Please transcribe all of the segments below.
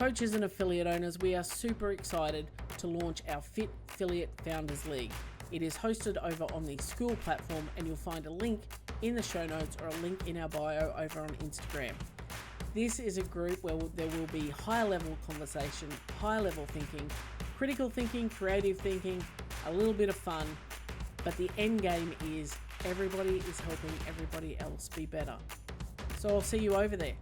Coaches and affiliate owners, we are super excited to launch our Fit Affiliate Founders League. It is hosted over on the School platform, and you'll find a link in the show notes or a link in our bio over on Instagram. This is a group where there will be high level conversation, high level thinking, critical thinking, creative thinking, a little bit of fun, but the end game is everybody is helping everybody else be better. So I'll see you over there.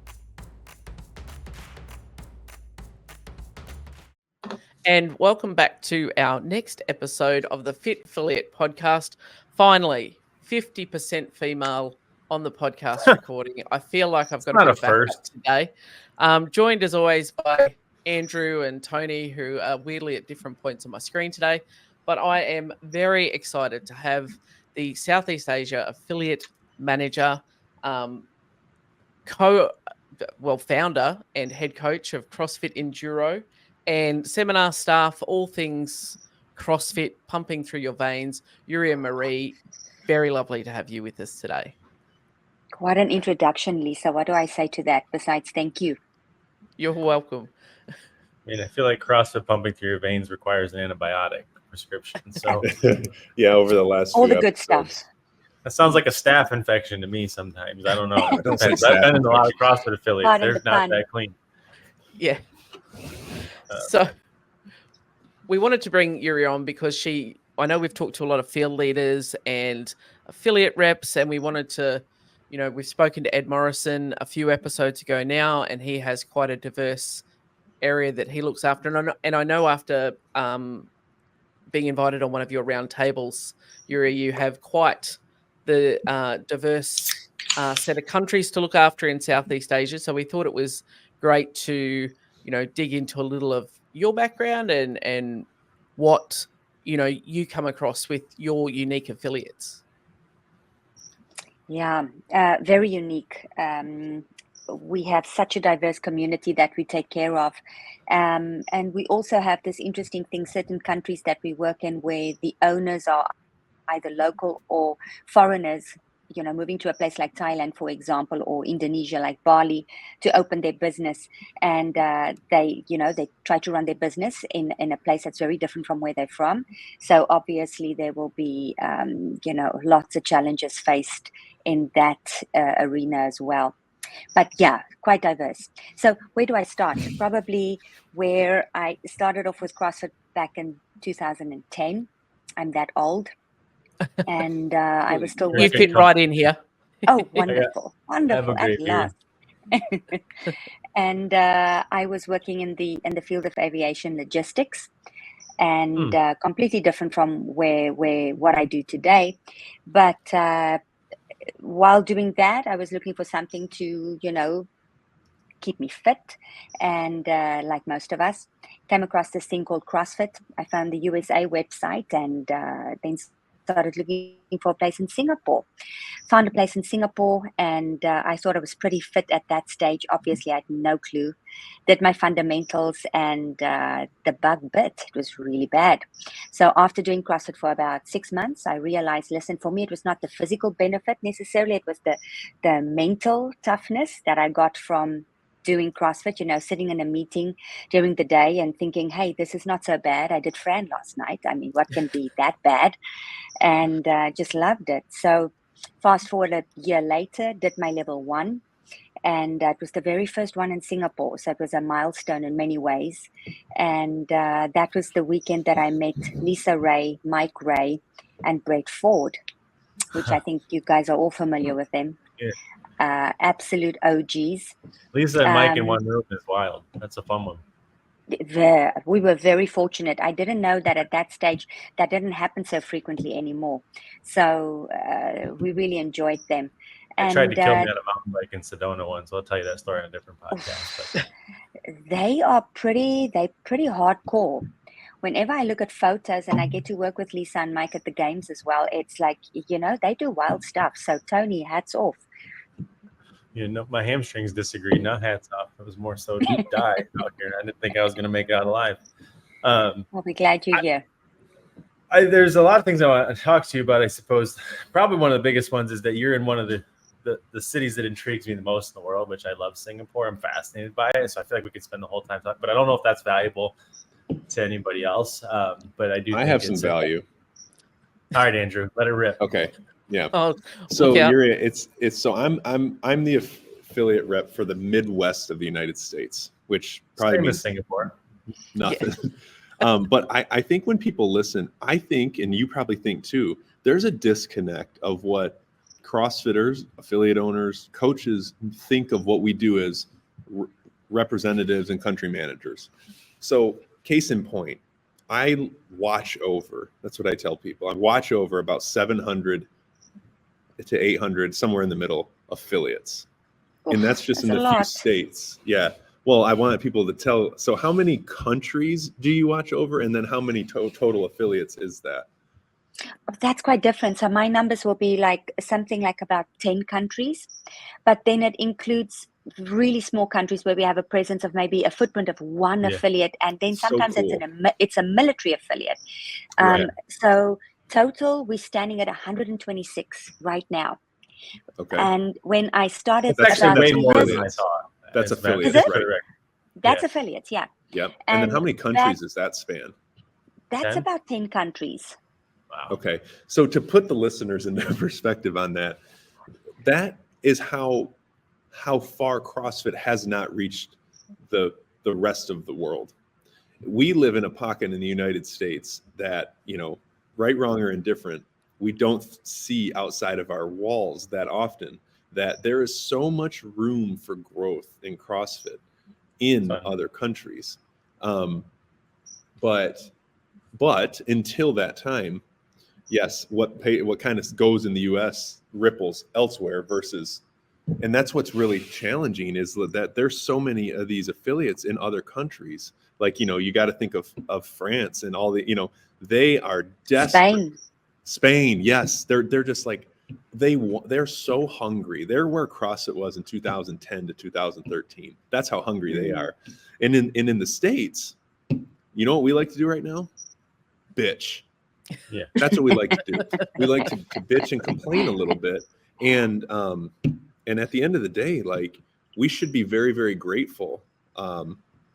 And welcome back to our next episode of the Fit Affiliate podcast. Finally, 50% female on the podcast recording. I feel like I've got a bit of backup today. Joined as always by Andrew and Tony, who are weirdly at different points on my screen today. But I am very excited to have the Southeast Asia affiliate manager, founder and head coach of CrossFit Enduro, and seminar staff, all things CrossFit, pumping through your veins. Juria Maree, very lovely to have you with us today. What an introduction, Lisa. What do I say to that besides thank you? You're welcome. I mean, I feel like CrossFit pumping through your veins requires an antibiotic prescription. So yeah, over the last all few the good episodes. stuff. That sounds like a staph infection to me sometimes. I don't know. I've been in a lot of CrossFit affiliates. They're not that clean. Yeah. So we wanted to bring Juria on because I know we've talked to a lot of field leaders and affiliate reps, and we wanted to, we've spoken to Ed Morrison a few episodes ago now, and he has quite a diverse area that he looks after. And I know after being invited on one of your round tables, Juria, you have quite the diverse set of countries to look after in Southeast Asia. So we thought it was great to dig into a little of your background and what, you come across with your unique affiliates. Yeah, very unique. We have such a diverse community that we take care of. And we also have this interesting thing, certain countries that we work in where the owners are either local or foreigners, moving to a place like Thailand, for example, or Indonesia, like Bali, to open their business. And they try to run their business in a place that's very different from where they're from. So obviously there will be, lots of challenges faced in that arena as well. But yeah, quite diverse. So where do I start? Probably where I started off with CrossFit back in 2010. I'm that old. And I was still working. You fit right in here. Oh, wonderful. Wonderful. At last. And I was working in the field of aviation logistics, and completely different from what I do today. But while doing that, I was looking for something to, keep me fit. And like most of us, came across this thing called CrossFit. I found the USA website and then started looking for a place in Singapore. Found a place in Singapore, and I thought I was pretty fit at that stage. Obviously, I had no clue. Did my fundamentals, and the bug bit. It was really bad. So after doing CrossFit for about 6 months, I realized, listen, for me, it was not the physical benefit necessarily. It was the mental toughness that I got from doing CrossFit, sitting in a meeting during the day and thinking, hey, this is not so bad. I did Fran last night. I mean, what can be that bad? And just loved it. So fast forward a year later, did my level 1. And it was the very first one in Singapore. So it was a milestone in many ways. And that was the weekend that I met Lisa Ray, Mike Ray, and Brett Ford, which I think you guys are all familiar with them. Yeah. Absolute OGs. Lisa and Mike in one room is wild. That's a fun one. We were very fortunate. I didn't know that at that stage that didn't happen so frequently anymore. So we really enjoyed them. I tried to kill me on a mountain bike in Sedona once. I'll tell you that story on a different podcast. But. They're pretty hardcore. Whenever I look at photos and I get to work with Lisa and Mike at the games as well, it's like, they do wild stuff. So Tony, hats off. My hamstrings disagree. Not hats off. It was more so deep dive out here. I didn't think I was going to make it out alive. I'll be glad you're here. There's a lot of things I want to talk to you about, I suppose. Probably one of the biggest ones is that you're in one of the the cities that intrigues me the most in the world, which I love Singapore. I'm fascinated by it. So I feel like we could spend the whole time talking, but I don't know if that's valuable to anybody else. But I do. I think have some value. All right, Andrew, let it rip. Okay. Yeah. Oh, So look out. Juria, so I'm the affiliate rep for the Midwest of the United States, which probably Same as means Singapore. nothing. But I think when people listen, I think, and you probably think too, there's a disconnect of what CrossFitters, affiliate owners, coaches think of what we do as representatives and country managers. So case in point, I watch over, that's what I tell people, I watch over about 700 to 800, somewhere in the middle, affiliates. And that's just in That's a a few lot. states. Yeah. Well, I want people to tell. So how many countries do you watch over? And then how many total affiliates is that? That's quite different. So my numbers will be like something like about 10 countries, but then it includes really small countries where we have a presence of maybe a footprint of one affiliate, and then So sometimes cool. it's a military affiliate. Right. So total, we're standing at 126 right now. Okay. And when I started It's about actually way 2 more years, than I thought. That's As a matter of affiliates, fact. right? that's Yeah. affiliates, yeah. Yep. And then how many countries does that span? That's 10? about 10 countries. Wow. Okay. So to put the listeners in their perspective on that, that is how far CrossFit has not reached the rest of the world. We live in a pocket in the United States that, right, wrong, or indifferent, we don't see outside of our walls that often, that there is so much room for growth in CrossFit in other countries. But until that time, yes, what kind of goes in the US ripples elsewhere versus, and that's what's really challenging is that there's so many of these affiliates in other countries. Like, you got to think of France and all the, they are desperate. Spain, yes, they're just like they're so hungry. They're where CrossFit was in 2010 to 2013. That's how hungry they are. And in the States, you know what we like to do right now? Bitch. Yeah, that's what we like to do. We like to bitch and complain a little bit, and at the end of the day, like, we should be very, very grateful.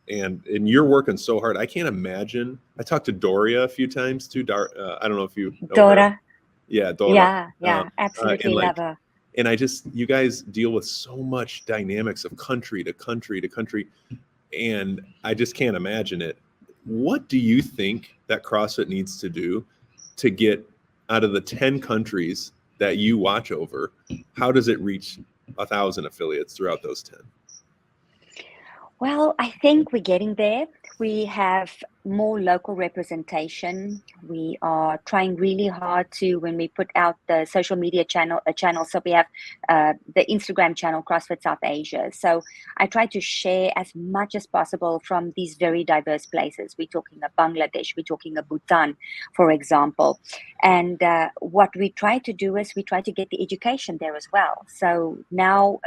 And you're working so hard. I can't imagine. I talked to Doria a few times too. I don't know if you know Dora. her. Yeah, Dora. Yeah, absolutely love her. And you guys deal with so much dynamics of country to country to country, and I just can't imagine it. What do you think that CrossFit needs to do to get out of the 10 countries that you watch over? How does it reach 1,000 affiliates throughout those 10? Well, I think we're getting there. We have more local representation. We are trying really hard to, when we put out the social media channel, so we have the Instagram channel, CrossFit South Asia. So I try to share as much as possible from these very diverse places. We're talking of Bangladesh, we're talking of Bhutan, for example. And what we try to do is we try to get the education there as well. So now,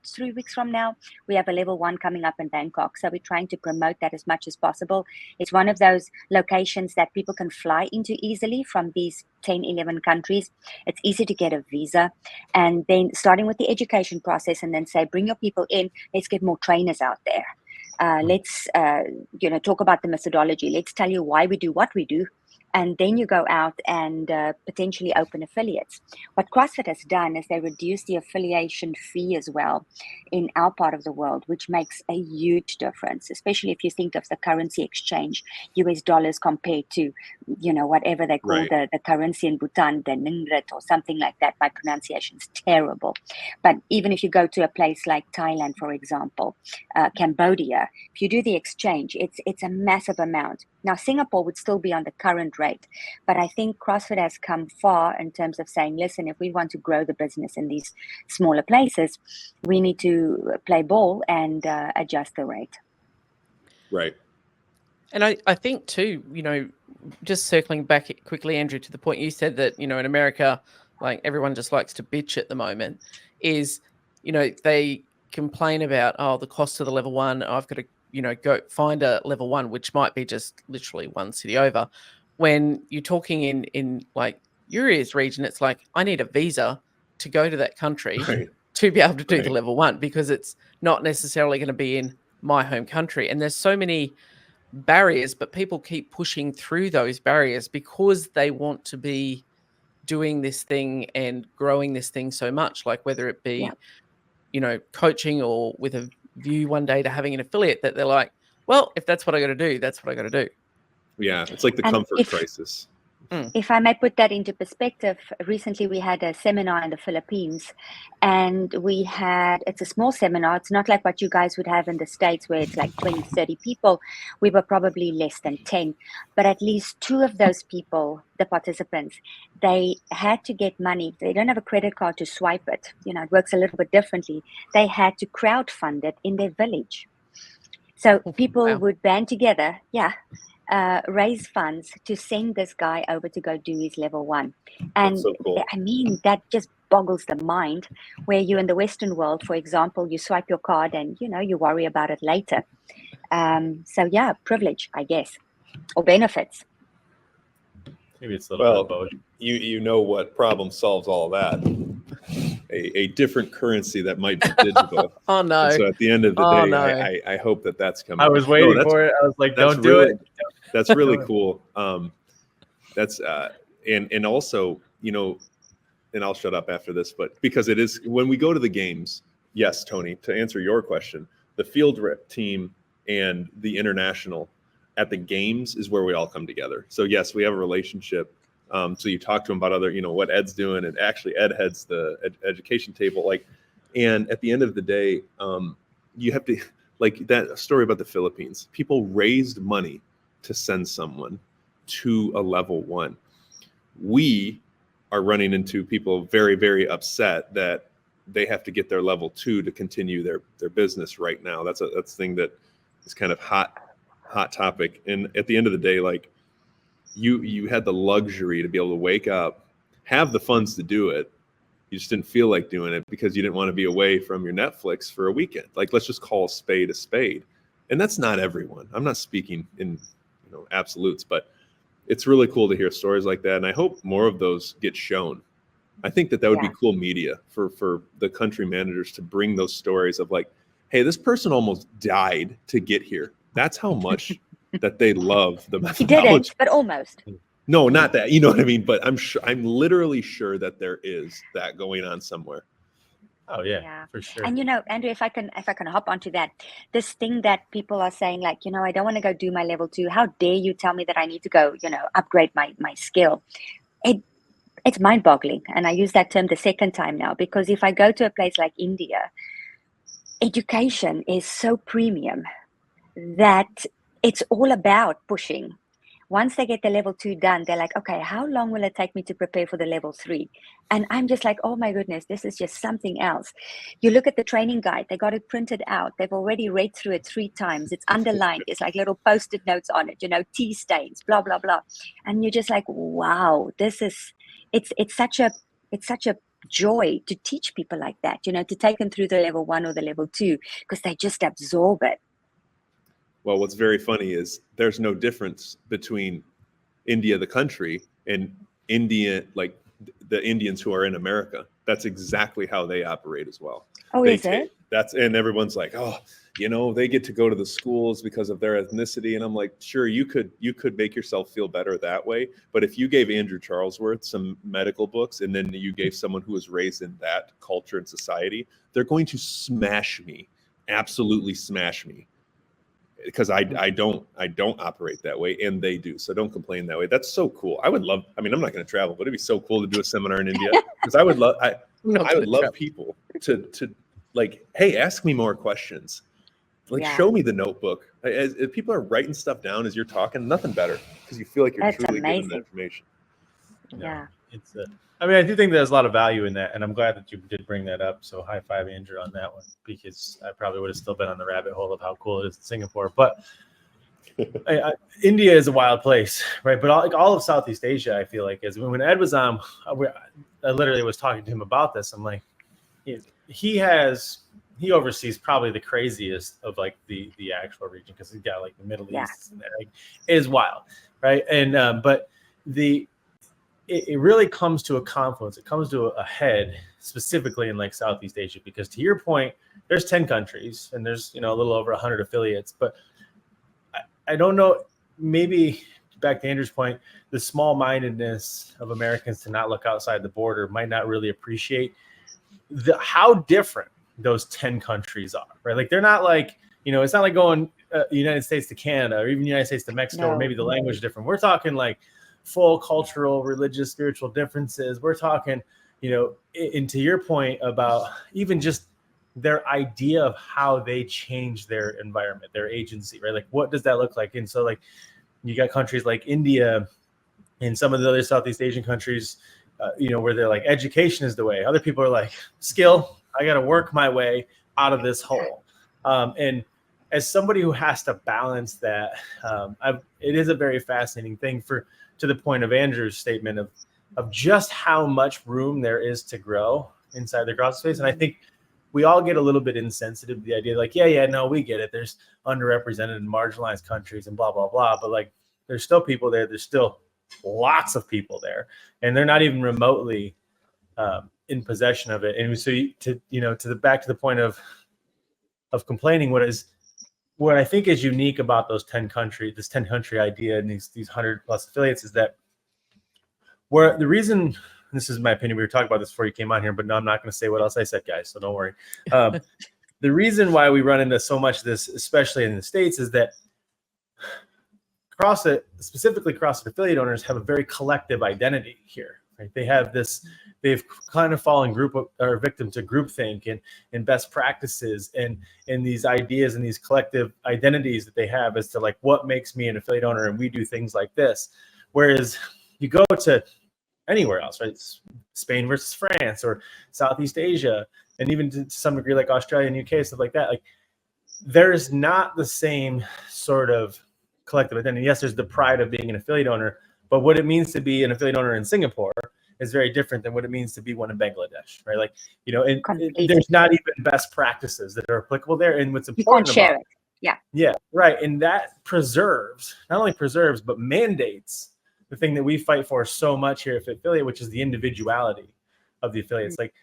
3 weeks from now, we have a level 1 coming up in Bangkok. So we're trying to promote that as much as possible. It's one of those locations that people can fly into easily from these 10, 11 countries. It's easy to get a visa. And then starting with the education process, and then say, bring your people in, let's get more trainers out there. Let's talk about the methodology. Let's tell you why we do what we do. And then you go out and potentially open affiliates. What CrossFit has done is they reduce the affiliation fee as well in our part of the world, which makes a huge difference, especially if you think of the currency exchange, US dollars compared to, whatever they call the currency in Bhutan, the Ningrat or something like that. My pronunciation is terrible. But even if you go to a place like Thailand, for example, Cambodia, if you do the exchange, it's a massive amount. Now, Singapore would still be on the current rate, but I think CrossFit has come far in terms of saying, listen, if we want to grow the business in these smaller places, we need to play ball and adjust the rate. Right. And I think too, just circling back quickly, Andrew, to the point you said that, in America, like, everyone just likes to bitch at the moment, is, they complain about, the cost of the level 1. I've got to, go find a level 1, which might be just literally one city over. When you're talking in like Juria's region, it's like, I need a visa to go to that country. Right. to be able to do the Right. level 1, because it's not necessarily going to be in my home country. And there's so many barriers, but people keep pushing through those barriers because they want to be doing this thing and growing this thing so much, like whether it be, Yeah. you know, coaching or with a view one day to having an affiliate, that they're like, well, if that's what I got to do, that's what I got to do. Yeah, it's like the And comfort crisis. if I may put that into perspective, recently we had a seminar in the Philippines, and it's a small seminar. It's not like what you guys would have in the States where it's like 20, 30 people. We were probably less than 10, but at least 2 of those people, the participants, they had to get money. They don't have a credit card to swipe it. You know, it works a little bit differently. They had to crowdfund it in their village. So people would band together, raise funds to send this guy over to go do his level 1. And That's so cool. I mean, that just boggles the mind, where you in the Western world, for example, you swipe your card and, you know, you worry about it later. So yeah, privilege, I guess, or benefits. Maybe it's a little bit of both. You know what problem solves all that? A different currency that might be digital. Oh no! And so at the end of the Oh, day, no. I hope that's coming. I was waiting for it. I was like, don't do it. That's really cool. That's and also, you know, and I'll shut up after this, but because it is, when we go to the games, yes, Tony, to answer your question, the field rep team and the international at the games is where we all come together. So yes, we have a relationship. So you talk to him about other, you know, what Ed's doing, and actually Ed heads the education table. Like, and at the end of the day, you have to, like that story about the Philippines, people raised money to send someone to a level 1. We are running into people very, very upset that they have to get their level 2 to continue their business right now. That's a thing that is kind of hot topic. And at the end of the day, like you had the luxury to be able to wake up, have the funds to do it. You just didn't feel like doing it because you didn't want to be away from your Netflix for a weekend. Like, let's just call a spade. And that's not everyone. I'm not speaking in, you know, absolutes, but it's really cool to hear stories like that. And I hope more of those get shown. I think that would be cool media for the country managers to bring those stories of like, hey, this person almost died to get here. That's how much that they love the methodology. He didn't, but almost. No, not that. You know what I mean? But I'm literally sure that there is that going on somewhere. Oh yeah, for sure. And you know, Andrew, if I can hop onto that, this thing that people are saying, like, you know, I don't want to go do my level 2. How dare you tell me that I need to go, you know, upgrade my skill? It's mind-boggling, and I use that term the second time now, because if I go to a place like India, education is so premium that it's all about pushing. Once they get the level 2 done, they're like, okay, how long will it take me to prepare for the level 3? And I'm just like, oh my goodness, this is just something else. You look at the training guide, they got it printed out. They've already read through it 3 times. It's underlined. It's like little post-it notes on it, you know, tea stains, blah, blah, blah. And you're just like, wow, it's such a joy to teach people like that, you know, to take them through the level 1 or the level 2, because they just absorb it. Well, what's very funny is there's no difference between India, the country, and India, like the Indians who are in America. That's exactly how they operate as well. Oh, is it? And everyone's like, oh, you know, they get to go to the schools because of their ethnicity. And I'm like, sure, you could make yourself feel better that way. But if you gave Andrew Charlesworth some medical books and then you gave someone who was raised in that culture and society, they're going to smash me, absolutely smash me. Because I don't operate that way, and they do. So don't complain that way. That's so cool. I would love. I mean, I'm not going to travel, but it'd be so cool to do a seminar in India, because I would love. I would love people to like, hey, ask me more questions. Like, show me the notebook. If people are writing stuff down as you're talking, nothing better, because you feel like you're truly giving the information. Yeah. It's I mean, I do think there's a lot of value in that, and I'm glad that you did bring that up. So high five, Andrew, on that one, because I probably would have still been on the rabbit hole of how cool it is in Singapore. But India is a wild place, right? But all of Southeast Asia, I feel like, is when Ed was on, I literally was talking to him about this. I'm like, he oversees probably the craziest of like the actual region, because he's got like the Middle East, and like, it is wild, right? And but it really comes to a confluence. It comes to a head specifically in like Southeast Asia, because to your point, there's 10 countries and there's, a little over 100 affiliates, but I don't know, maybe back to Andrew's point, the small-mindedness of Americans to not look outside the border might not really appreciate how different those 10 countries are, right? Like they're not like, it's not like going United States to Canada or even United States to Mexico, or maybe the language is different. We're talking like full cultural, religious, spiritual differences. We're talking, and to your point about even just their idea of how they change their environment, their agency, right? Like what does that look like? And so like you got countries like India and some of the other Southeast Asian countries, where they're like, education is the way. Other people are like, skill, I got to work my way out of this hole. And as somebody who has to balance that, it is a very fascinating thing to the point of Andrew's statement of just how much room there is to grow inside the CrossFit space. And I think we all get a little bit insensitive to the idea, like, no, we get it. There's underrepresented and marginalized countries and blah, blah, blah. But like, there's still people there. There's still lots of people there, and they're not even remotely in possession of it. And so back to the point of complaining, what I think is unique about this 10 country idea and these 100 plus affiliates is that where the reason, this is my opinion, we were talking about this before you came on here, but no, I'm not going to say what else I said, guys, so don't worry. The reason why we run into so much of this, especially in the States, is that CrossFit, specifically CrossFit affiliate owners, have a very collective identity here, right? They've kind of fallen victim to groupthink and best practices and these ideas and these collective identities that they have as to like what makes me an affiliate owner, and we do things like this. Whereas you go to anywhere else, right? Spain versus France or Southeast Asia, and even to some degree like Australia and UK, stuff like that. Like there's not the same sort of collective identity. Yes, there's the pride of being an affiliate owner, but what it means to be an affiliate owner in Singapore is very different than what it means to be one in Bangladesh, right? Like, there's not even best practices that are applicable there. And what's important you can't share it. Yeah, right. And that not only preserves, but mandates the thing that we fight for so much here at Fit Affiliate, which is the individuality of the affiliates. Like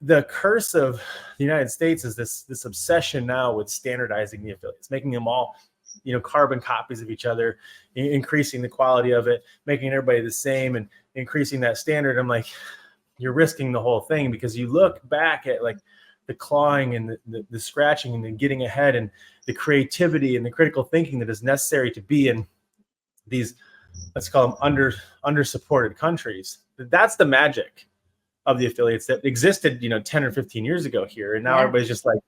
the curse of the United States is this obsession now with standardizing the affiliates, making them all carbon copies of each other, increasing the quality of it, making everybody the same and increasing that standard. I'm like, you're risking the whole thing, because you look back at like the clawing and the scratching and the getting ahead and the creativity and the critical thinking that is necessary to be in these, let's call them under supported countries. That's the magic of the affiliates that existed, 10 or 15 years ago here. And now everybody's just like,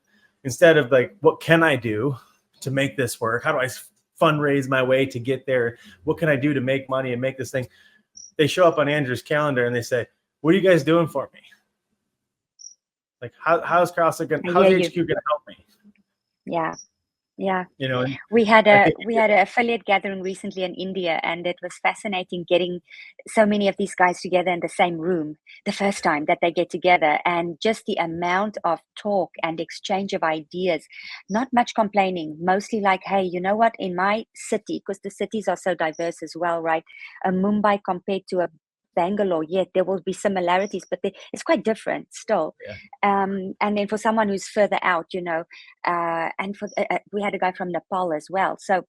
instead of like, what can I do to make this work? How do I fundraise my way to get there? What can I do to make money and make this thing? They show up on Andrew's calendar and they say, what are you guys doing for me? Like, how's CrossFit how's HQ going to help me? Yeah. We had an affiliate gathering recently in India, and it was fascinating getting so many of these guys together in the same room the first time that they get together, and just the amount of talk and exchange of ideas. Not much complaining, mostly like, hey, you know what, in my city, because the cities are so diverse as well, right? Mumbai compared to a Bangalore, yet there will be similarities, but it's quite different still. And then for someone who's further out, and for we had a guy from Nepal as well. So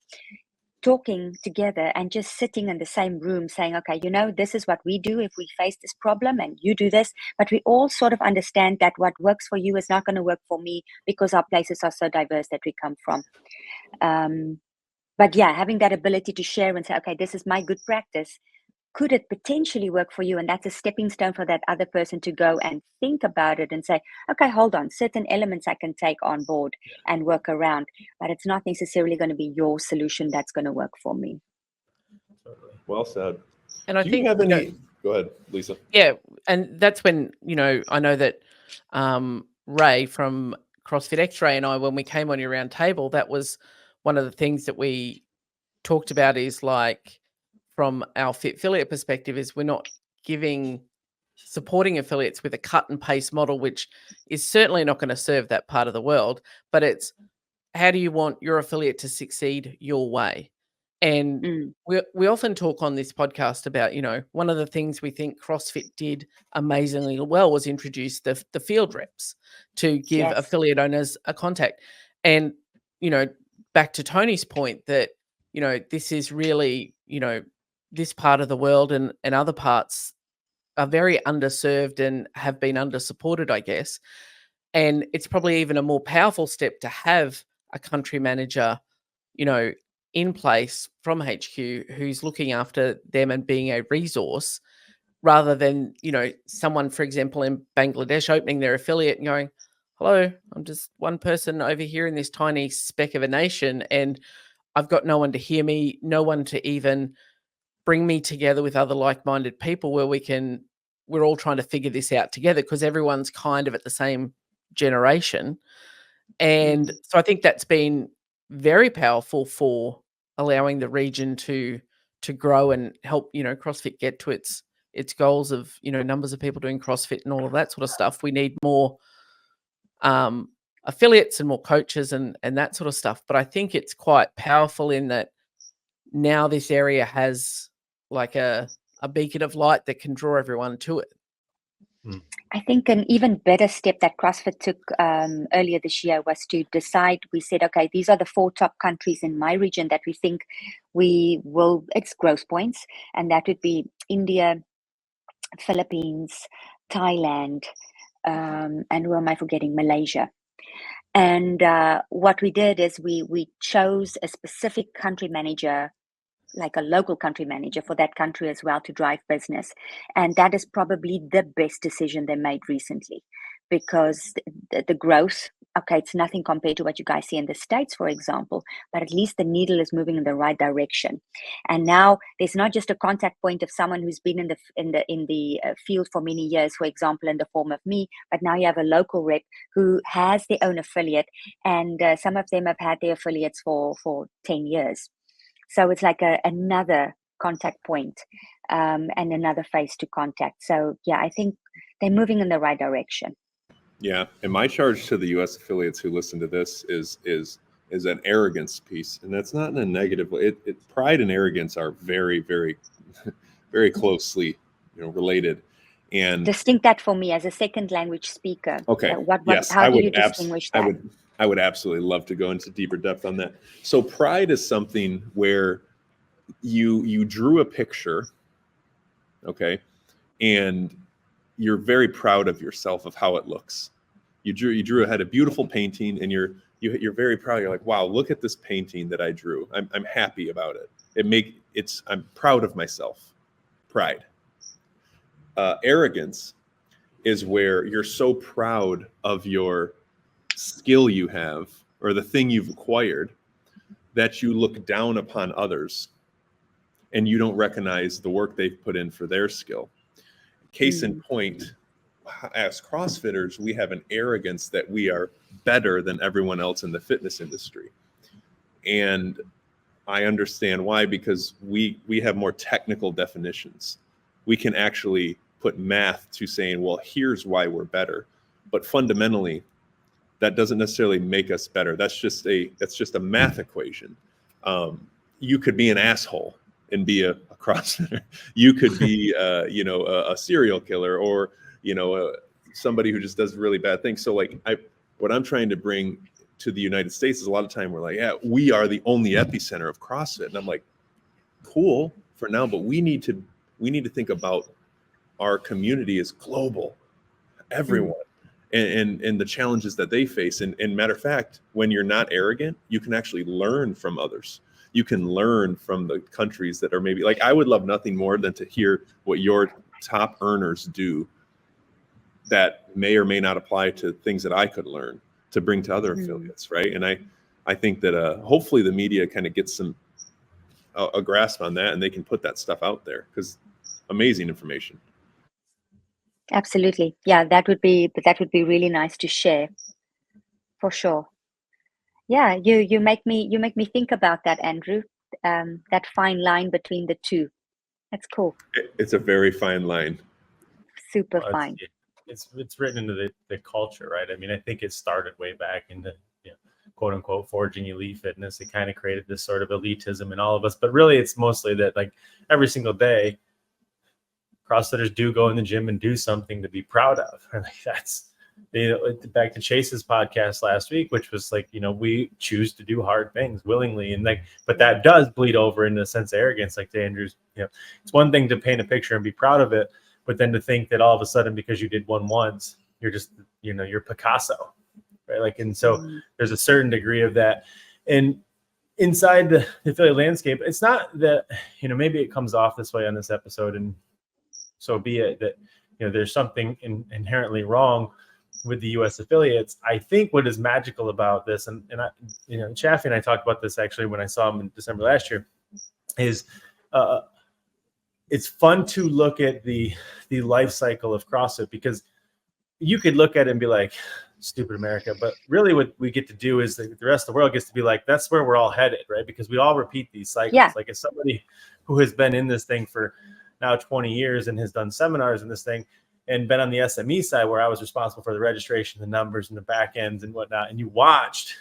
talking together and just sitting in the same room saying, okay, this is what we do if we face this problem, and you do this, but we all sort of understand that what works for you is not going to work for me because our places are so diverse that we come from. But yeah, having that ability to share and say, okay, this is my good practice. Could it potentially work for you? And that's a stepping stone for that other person to go and think about it and say, okay, hold on, certain elements I can take on board and work around, but it's not necessarily going to be your solution that's going to work for me. Well said. And I think you have any? Go ahead, Lisa. Yeah, and that's when I know that Ray from CrossFit X-Ray and I, when we came on your round table, that was one of the things that we talked about. Is like, from our Fit Affiliate perspective, is we're not supporting affiliates with a cut and paste model, which is certainly not going to serve that part of the world, but it's how do you want your affiliate to succeed your way? And we often talk on this podcast about, you know, one of the things we think CrossFit did amazingly well was introduce the field reps to give Yes. affiliate owners a contact. And, you know, back to Tony's point that, you know, this is really, you know, this part of the world and other parts are very underserved and have been under-supported, I guess. And it's probably even a more powerful step to have a country manager, you know, in place from HQ who's looking after them and being a resource, rather than, you know, someone, for example, in Bangladesh opening their affiliate and going, hello, I'm just one person over here in this tiny speck of a nation, and I've got no one to hear me, no one to even bring me together with other like-minded people where we're all trying to figure this out together, because everyone's kind of at the same generation. And so I think that's been very powerful for allowing the region to grow and help, you know, CrossFit get to its goals of, you know, numbers of people doing CrossFit and all of that sort of stuff. We need more affiliates and more coaches and that sort of stuff. But I think it's quite powerful in that now this area has like a beacon of light that can draw everyone to it. I think an even better step that CrossFit took earlier this year was to decide, we said, okay, these are the 4 top countries in my region that we think it's growth points. And that would be India, Philippines, Thailand, and who am I forgetting? Malaysia. And what we did is we chose a specific country manager, like a local country manager for that country as well, to drive business. And that is probably the best decision they made recently, because the growth, okay, it's nothing compared to what you guys see in the States, for example, but at least the needle is moving in the right direction. And now there's not just a contact point of someone who's been in the field for many years, for example, in the form of me, but now you have a local rep who has their own affiliate, and some of them have had their affiliates for 10 years. So it's like another contact point, and another face to contact. So yeah, I think they're moving in the right direction. Yeah, and my charge to the U.S. affiliates who listen to this is an arrogance piece, and that's not in a negative way. Pride and arrogance are very, very, very closely, you know, related. And distinct that for me as a second language speaker. Okay. Yes, how do you distinguish that? I would absolutely love to go into deeper depth on that. So pride is something where you drew a picture, okay, and you're very proud of yourself, of how it looks. You had a beautiful painting, and you're very proud. You're like, wow, look at this painting that I drew. I'm happy about it. I'm proud of myself. Pride. Arrogance is where you're so proud of your skill you have, or the thing you've acquired, that you look down upon others and you don't recognize the work they've put in for their skill. Case in point, as CrossFitters, we have an arrogance that we are better than everyone else in the fitness industry. And I understand why, because we have more technical definitions. We can actually put math to saying, well, here's why we're better. But fundamentally, that doesn't necessarily make us better. That's just a math equation. You could be an asshole and be a CrossFitter. You could be, a serial killer, or, somebody who just does really bad things. So what I'm trying to bring to the United States is, a lot of time we're like, yeah, we are the only epicenter of CrossFit. And I'm like, cool for now, but we need to think about our community as global, everyone. And the challenges that they face. And matter of fact, when you're not arrogant, you can actually learn from others. You can learn from the countries that are maybe, like, I would love nothing more than to hear what your top earners do that may or may not apply to things that I could learn to bring to other affiliates, right? And I think that hopefully the media kind of gets a grasp on that, and they can put that stuff out there, because amazing information. Absolutely. Yeah, that would be really nice to share, for sure. Yeah, you make me think about that, Andrew. That fine line between the two. That's cool. It's a very fine line. Super fine. It's written into the culture, right? I mean, I think it started way back in the quote unquote forging elite fitness. It kind of created this sort of elitism in all of us, but really it's mostly that like every single day CrossFitters do go in the gym and do something to be proud of. Like that's back to Chase's podcast last week, which was like, we choose to do hard things willingly. And like, but that does bleed over into a sense of arrogance. Like to Andrew's, it's one thing to paint a picture and be proud of it, but then to think that all of a sudden, because you did one once, you're just, you're Picasso, right? Like, and so there's a certain degree of that. And inside the affiliate landscape, it's not that, maybe it comes off this way on this episode, and so be it that, there's something inherently wrong with the U.S. affiliates. I think what is magical about this, and I, Chaffee and I talked about this actually when I saw him in December last year, is it's fun to look at the life cycle of CrossFit, because you could look at it and be like, stupid America, but really what we get to do is the rest of the world gets to be like, that's where we're all headed, right? Because we all repeat these cycles. Yeah. Like as somebody who has been in this thing for now 20 years and has done seminars in this thing, and been on the SME side where I was responsible for the registration, the numbers, and the back ends and whatnot. And you watched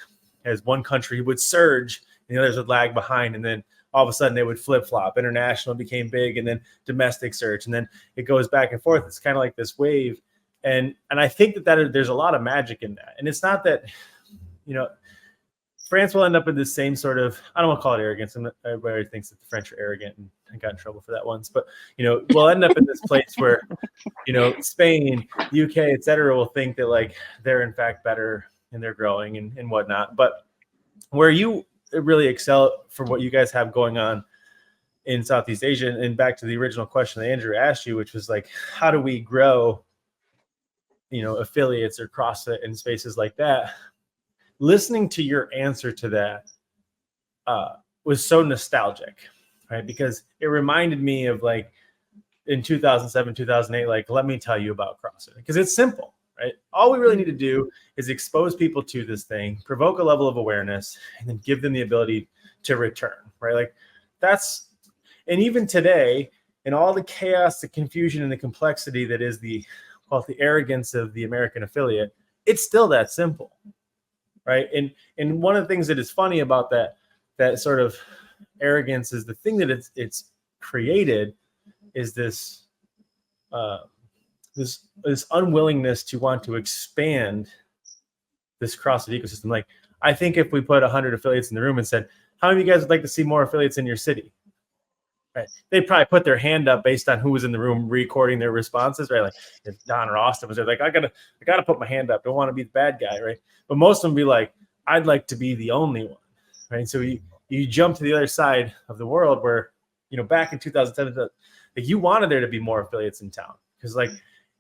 as one country would surge and the others would lag behind. And then all of a sudden they would flip flop. International became big, and then domestic surge. And then it goes back and forth. It's kind of like this wave. And I think that there's a lot of magic in that. And it's not that, France will end up in this same sort of, I don't want to call it arrogance. Everybody thinks that the French are arrogant, and I got in trouble for that once. But, we'll end up in this place where, Spain, UK, et cetera, will think that like they're in fact better and they're growing and whatnot. But where you really excel for what you guys have going on in Southeast Asia, and back to the original question that Andrew asked you, which was like, how do we grow, affiliates or CrossFit in spaces like that? Listening to your answer to that was so nostalgic, right? Because it reminded me of like in 2007, 2008, like, let me tell you about CrossFit, because it's simple, right? All we really need to do is expose people to this thing, provoke a level of awareness, and then give them the ability to return, right? Like that's, and even today, in all the chaos, the confusion, and the complexity that is the arrogance of the American affiliate, it's still that simple. Right. And one of the things that is funny about that sort of arrogance is the thing that it's created is this unwillingness to want to expand this CrossFit ecosystem. Like, I think if we put 100 affiliates in the room and said, how many of you guys would like to see more affiliates in your city? Right. They'd probably put their hand up based on who was in the room recording their responses, right? Like if Don or Austin was there, like, I gotta put my hand up. Don't want to be the bad guy, right? But most of them be like, I'd like to be the only one, right? So you jump to the other side of the world where, back in 2007, like you wanted there to be more affiliates in town, because like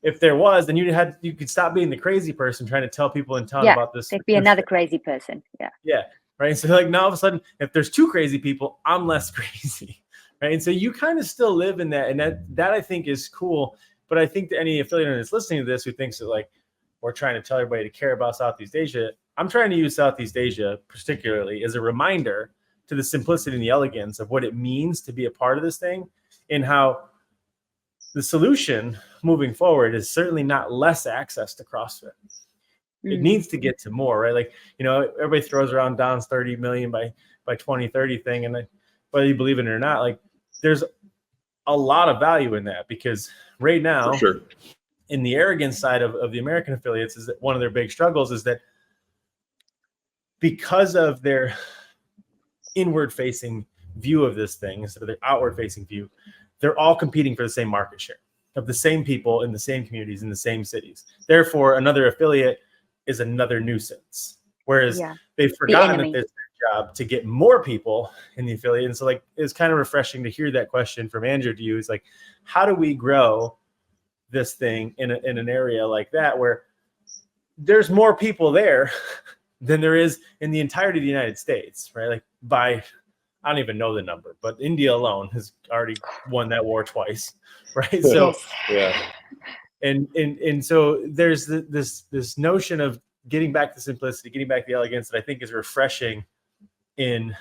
if there was, then you could stop being the crazy person trying to tell people in town about this. There'd be another crazy person. Yeah. Yeah. Right. So like now all of a sudden, if there's two crazy people, I'm less crazy. Right. And so you kind of still live in that. And that I think is cool. But I think that any affiliate that's listening to this who thinks that like we're trying to tell everybody to care about Southeast Asia, I'm trying to use Southeast Asia particularly as a reminder to the simplicity and the elegance of what it means to be a part of this thing, and how the solution moving forward is certainly not less access to CrossFit. It needs to get to more, right? Like, everybody throws around Don's 30 million by 2030 thing. And whether you believe it or not, like there's a lot of value in that, because right now, for sure, in the arrogance side of the American affiliates, is that one of their big struggles is that because of their inward facing view of this thing instead of their outward facing view, they're all competing for the same market share of the same people in the same communities in the same cities. Therefore, another affiliate is another nuisance. Whereas they've forgotten that it's their job to get more people in the affiliate. And so like, it's kind of refreshing to hear that question from Andrew to you. Is like, how do we grow this thing in an area like that, where there's more people there than there is in the entirety of the United States, right? Like by, I don't even know the number, but India alone has already won that war twice, right? So, and so there's this notion of getting back to simplicity, getting back to the elegance that I think is refreshing in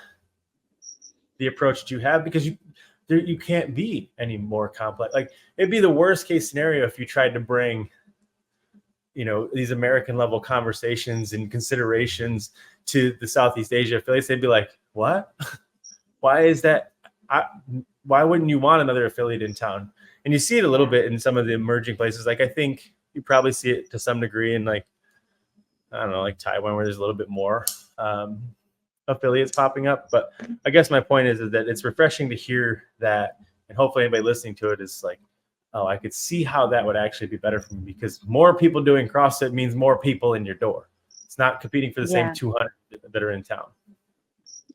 the approach that you have, because you can't be any more complex. Like it'd be the worst case scenario if you tried to bring, these American level conversations and considerations to the Southeast Asia affiliates, they'd be like, what? Why is that? Why wouldn't you want another affiliate in town? And you see it a little bit in some of the emerging places. Like, I think you probably see it to some degree in, like, I don't know, like Taiwan, where there's a little bit more affiliates popping up. But I guess my point is that it's refreshing to hear that, and hopefully anybody listening to it is like, oh, I could see how that would actually be better for me, because more people doing CrossFit means more people in your door. It's not competing for the same 200 that are in town.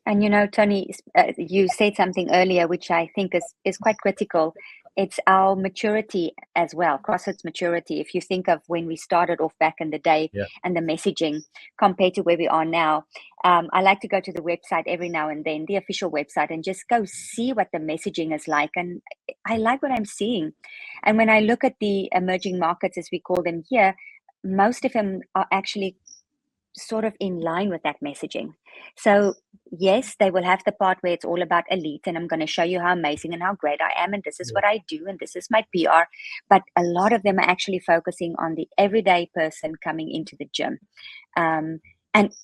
And Tony, you said something earlier, which I think is quite critical. It's our maturity as well, CrossFit's maturity. If you think of when we started off back in the day and the messaging compared to where we are now, I like to go to the website every now and then, the official website, and just go see what the messaging is like. And I like what I'm seeing. And when I look at the emerging markets, as we call them here, most of them are actually sort of in line with that messaging. So yes, they will have the part where it's all about elite, and I'm going to show you how amazing and how great I am, and this is what I do, and this is my PR. But a lot of them are actually focusing on the everyday person coming into the gym. And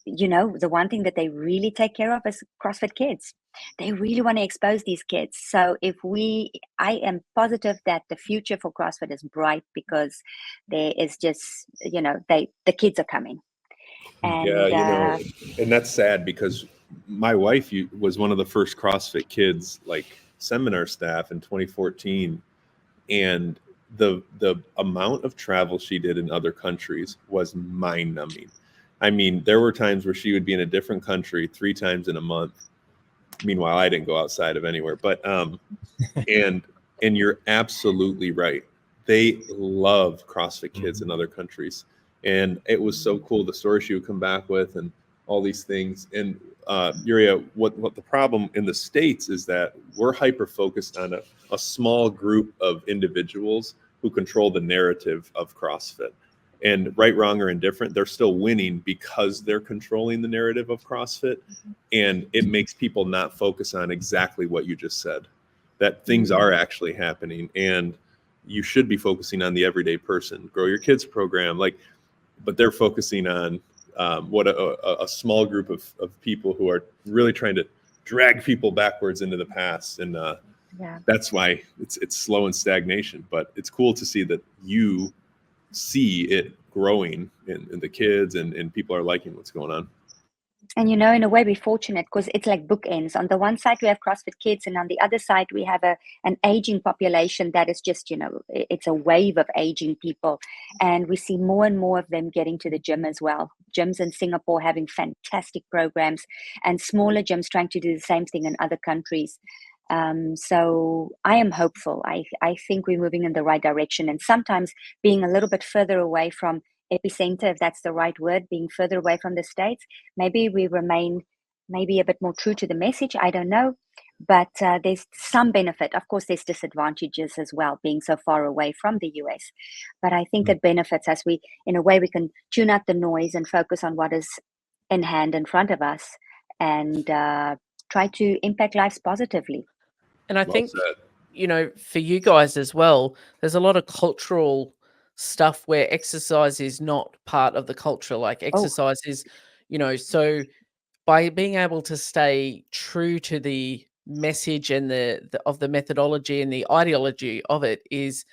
the one thing that they really take care of is CrossFit kids. They really want to expose these kids. So I am positive that the future for CrossFit is bright, because there is just, the kids are coming. And, and that's sad, because my wife was one of the first CrossFit Kids seminar staff in 2014, and the amount of travel she did in other countries was mind-numbing. I mean, there were times where she would be in a different country 3 times in a month. Meanwhile, I didn't go outside of anywhere, but and you're absolutely right. They love CrossFit Kids in other countries. And it was so cool, the story she would come back with and all these things. And Juria, what the problem in the States is that we're hyper-focused on a small group of individuals who control the narrative of CrossFit. And right, wrong, or indifferent, they're still winning because they're controlling the narrative of CrossFit. And it makes people not focus on exactly what you just said, that things are actually happening. And you should be focusing on the everyday person. Grow Your Kids program, but they're focusing on what a small group of people who are really trying to drag people backwards into the past. And that's why it's slow and stagnation. But it's cool to see that you see it growing in the kids, and people are liking what's going on. And in a way, we're fortunate, because it's like bookends. On the one side, we have CrossFit Kids, and on the other side, we have an aging population that is just, it's a wave of aging people. And we see more and more of them getting to the gym as well. Gyms in Singapore having fantastic programs, and smaller gyms trying to do the same thing in other countries. So I am hopeful. I think we're moving in the right direction, and sometimes being a little bit further away from epicenter, if that's the right word, being further away from the States, maybe we remain a bit more true to the message. I don't know, but there's some benefit. Of course, there's disadvantages as well, being so far away from the US. But I think it benefits us. In a way, we can tune out the noise and focus on what is in hand in front of us, and try to impact lives positively. And I think, for you guys as well, there's a lot of cultural stuff where exercise is not part of the culture. Like exercise is, so by being able to stay true to the message and the methodology and the ideology of it is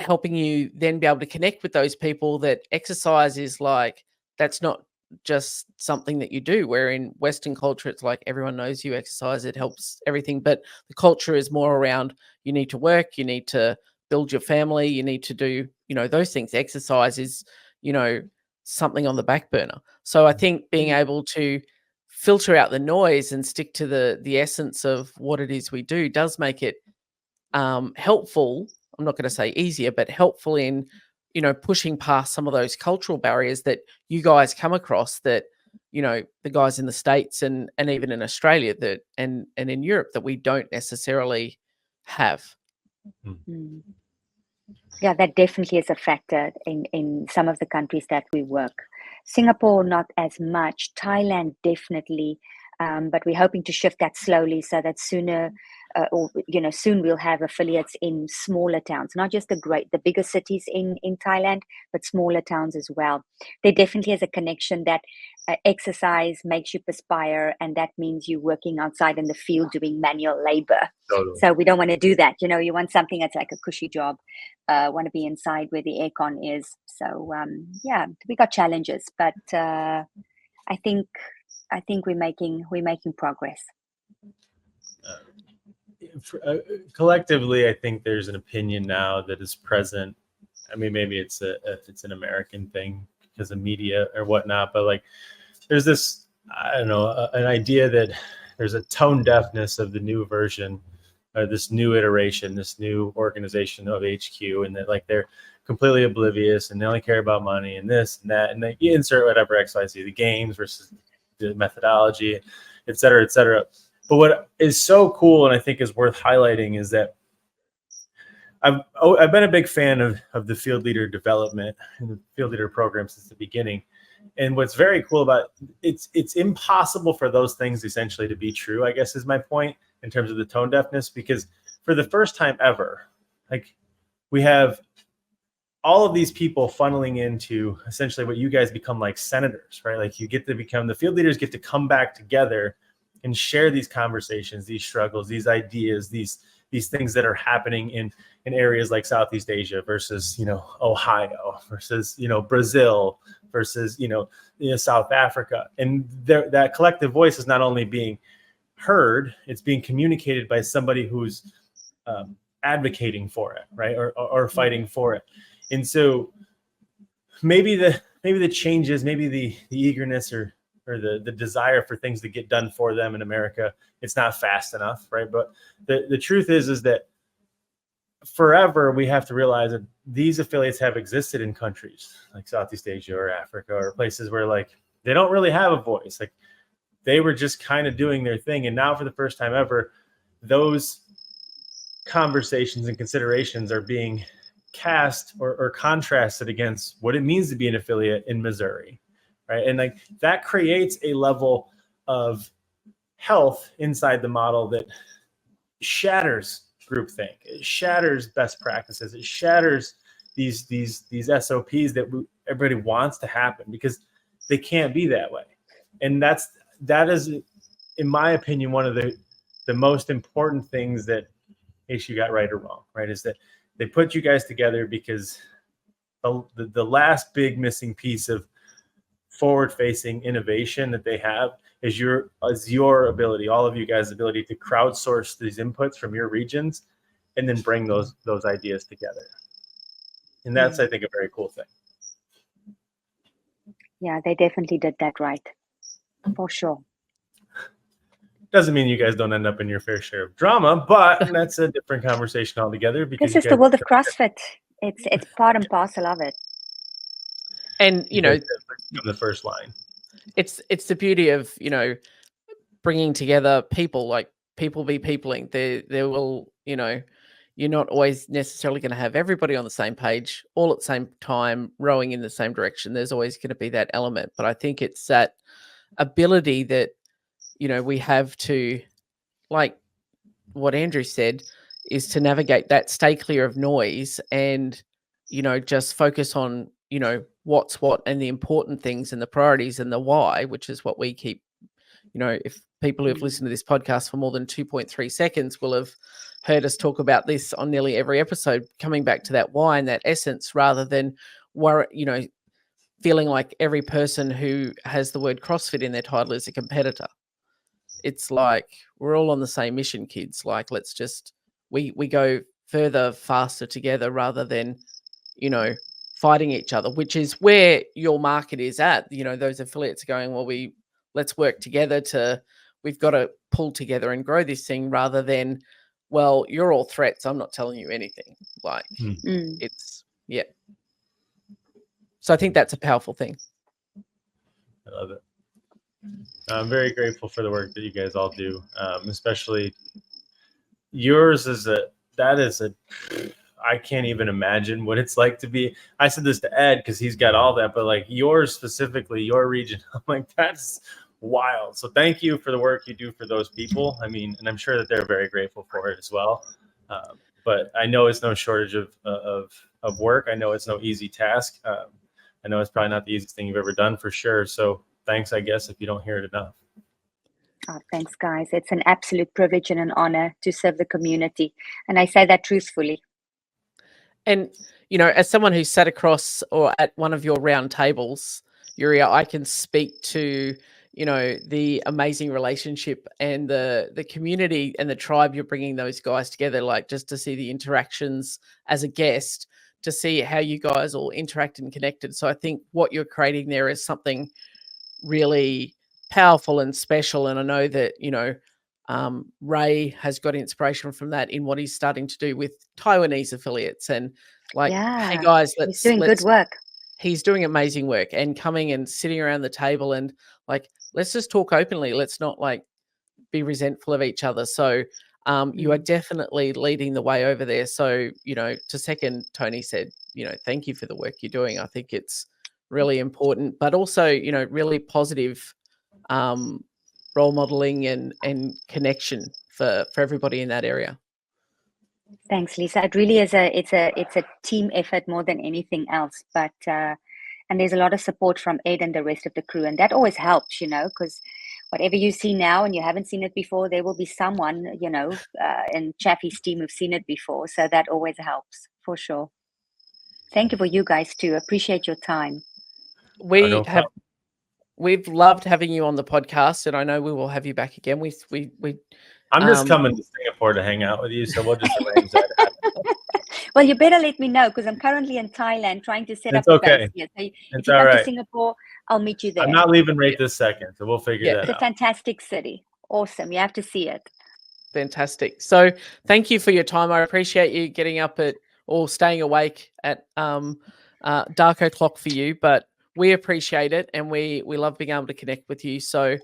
helping you then be able to connect with those people that exercise is like, that's not just something that you do, where in Western culture it's like everyone knows you exercise, it helps everything, but the culture is more around you need to work, you need to build your family, you need to do those things. Exercise is something on the back burner. So I think being able to filter out the noise and stick to the essence of what it is we do does make it helpful. I'm not going to say easier, but helpful in pushing past some of those cultural barriers that you guys come across, that the guys in the States and even in Australia that and in Europe that we don't necessarily have. Yeah, that definitely is a factor in some of the countries that we work. Singapore, not as much. Thailand, definitely. But we're hoping to shift that slowly so that sooner soon we'll have affiliates in smaller towns, not just the bigger cities in Thailand, but smaller towns as well. There definitely is a connection that exercise makes you perspire, and that means you're working outside in the field doing manual labor. Totally. So we don't want to do that. You want something that's like a cushy job. Want to be inside where the aircon is. So we got challenges, but I think we're making progress. Collectively, I think there's an opinion now that is present. I mean, maybe it's an American thing because of media or whatnot, but like there's this, I don't know, an idea that there's a tone deafness of the new version or this new iteration, this new organization of HQ, and that like they're completely oblivious and they only care about money and this and that, and they insert whatever XYZ, the games versus the methodology, et cetera, et cetera. But what is so cool and I think is worth highlighting is that I've been a big fan of the field leader development and the field leader program since the beginning. And what's very cool about it's impossible for those things essentially to be true, I guess is my point in terms of the tone deafness, because for the first time ever, like we have all of these people funneling into essentially what you guys become like senators, right? Like you get to become the field leaders, get to come back together and share these conversations, these struggles, these ideas, these things that are happening in areas like Southeast Asia versus, Ohio versus, Brazil versus, South Africa. And that collective voice is not only being heard, it's being communicated by somebody who's advocating for it, right? Or fighting for it. And so maybe the changes, maybe the eagerness or the desire for things to get done for them in America, it's not fast enough, right? But the truth is that forever we have to realize that these affiliates have existed in countries like Southeast Asia or Africa or places where like they don't really have a voice. Like they were just kind of doing their thing. And now for the first time ever, those conversations and considerations are being cast or contrasted against what it means to be an affiliate in Missouri. Right. And like that creates a level of health inside the model that shatters groupthink. It shatters best practices. It shatters these SOPs that everybody wants to happen because they can't be that way. And that is, in my opinion, one of the most important things that HU got right or wrong. Right, is that they put you guys together because the last big missing piece of forward-facing innovation that they have is your ability, all of you guys' ability to crowdsource these inputs from your regions and then bring those ideas together. And that's, I think, a very cool thing. Yeah, they definitely did that right, for sure. Doesn't mean you guys don't end up in your fair share of drama, but that's a different conversation altogether. Because this is the world of CrossFit. It's part and parcel of it. And the first line. It's the beauty of bringing together people, like people be peopling. There will you're not always necessarily going to have everybody on the same page all at the same time rowing in the same direction. There's always going to be that element, but I think it's that ability that we have to, like what Andrew said, is to navigate that, stay clear of noise, and just focus on what's what and the important things and the priorities and the why, which is what we keep. If people who've listened to this podcast for more than 2.3 seconds will have heard us talk about this on nearly every episode, coming back to that why and that essence, rather than feeling like every person who has the word CrossFit in their title is a competitor. It's like we're all on the same mission, kids. Like let's just we go further, faster together, rather than fighting each other, which is where your market is at. Those affiliates are going, well, let's work together we've got to pull together and grow this thing, rather than, well, you're all threats, I'm not telling you anything. Like it's, yeah. So I think that's a powerful thing. I love it. I'm very grateful for the work that you guys all do, especially yours I can't even imagine what it's like to be. I said this to Ed because he's got all that, but like yours specifically, your region, I'm like, that's wild. So thank you for the work you do for those people. I mean, and I'm sure that they're very grateful for it as well. But I know it's no shortage of work. I know it's no easy task. I know it's probably not the easiest thing you've ever done for sure. So thanks, I guess, if you don't hear it enough. Oh, thanks, guys. It's an absolute privilege and an honor to serve the community. And I say that truthfully. And, you know, as someone who sat across or at one of your round tables, Juria, I can speak to, you know, the amazing relationship and the community and the tribe you're bringing those guys together, like just to see the interactions as a guest, to see how you guys all interact and connected. So I think what you're creating there is something really powerful and special. And I know that, you know, Ray has got inspiration from that in what he's starting to do with Taiwanese affiliates and like, hey guys, he's doing good work. He's doing amazing work and coming and sitting around the table and like, let's just talk openly. Let's not like be resentful of each other. So you are definitely leading the way over there. So, you know, to second Tony said, you know, thank you for the work you're doing. I think it's really important, but also, you know, really positive role modeling and connection for everybody in that area. Thanks, Lisa. It really is it's a team effort more than anything else. But and there's a lot of support from Ed and the rest of the crew, and that always helps, you know, because whatever you see now and you haven't seen it before, there will be someone, you know, in Chaffee's team who've seen it before. So that always helps for sure. Thank you for you guys too. Appreciate your time. We've loved having you on the podcast, and I know we will have you back again. I'm just coming to Singapore to hang out with you, so we'll just arrange that. Well, you better let me know because I'm currently in Thailand trying to set up a base here. So if you come to Singapore, I'll meet you there. I'm not leaving right this second, so we'll figure that out. It's a fantastic city. Awesome. You have to see it. Fantastic. So thank you for your time. I appreciate you getting up at or staying awake at dark o'clock for you, but we appreciate it and we love being able to connect with you. So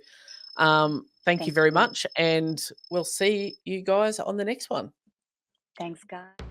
thank you very much, and we'll see you guys on the next one. Thanks, guys.